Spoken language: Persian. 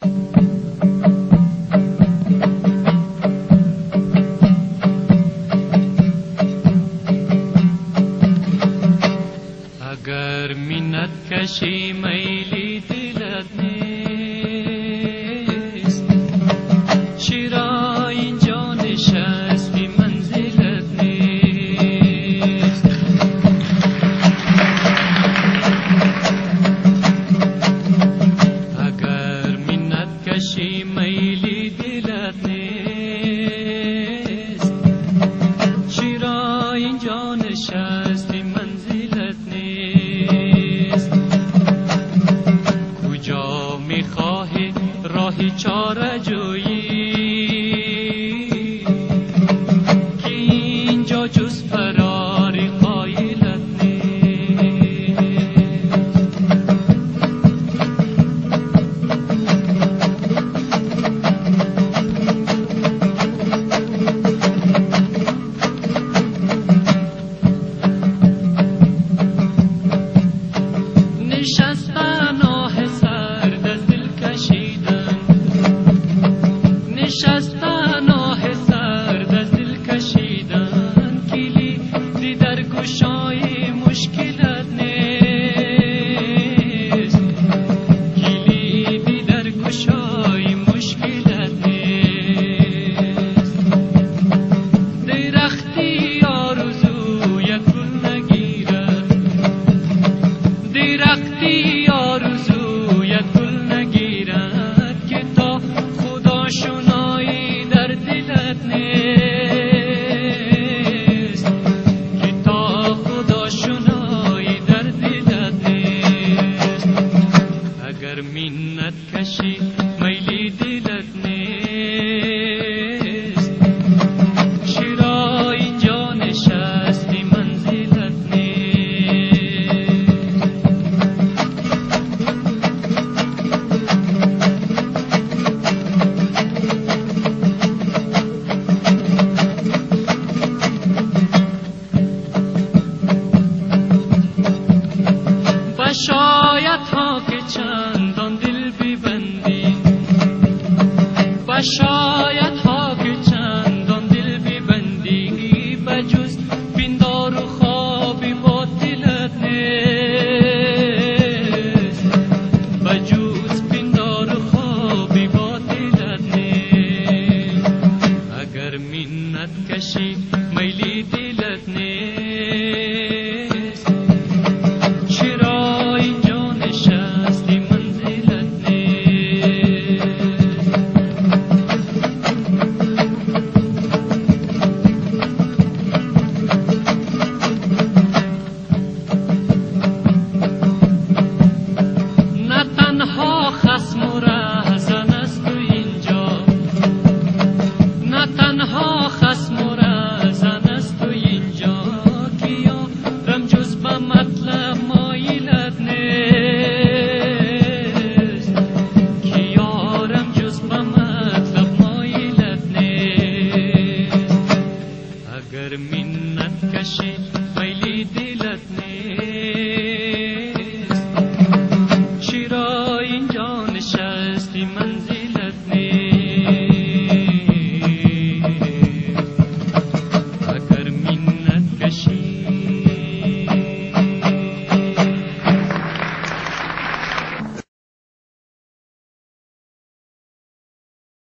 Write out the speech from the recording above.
اگر منت کشی میلی دلت نیست، چرا اینجا نشستی منزلت نیست؟ اگر منت کشی میلی دلت نیست، چرا اینجا نشستی منزلت نیست؟ کجا میخواهی راهی چاره جویی که اینجا جز فراری قایلت نیست؟ نشستن آه سرد از دل کشیدن، نشستن آه سرد از دل کشیدن، کلیدی در گشای مشکلت نیست، کلیدی در گشای مشکلت نیست. درختی آرزویت گل نگیرد، درختی آرزویت گل نگیرد که تا خدا شنایی در دلت نیست، که تا خدا شنایی در دلت نیست. اگر منت کشی میلی دلت نیست، چرا اینجا نشستی منزلت نیست؟ شاید ها که چندان دل ببندی، شاید ها که چندان دل ببندی، بجز بیندار و خوابی با دلت نیست، بجز بیندار و خوابی با دلت نیست. اگر منت کشی میلی دلت نیست، چرا اینجا نشستی منزلت نیست؟ نه تنها خصم و رهزن است تو اینجا، نه تنها خصم و رهزن است تو اینجا، که یارم جز به مطلب مایلت نیست، که یارم جز به مطلب مایلت نیست. اگر منت کشی میلی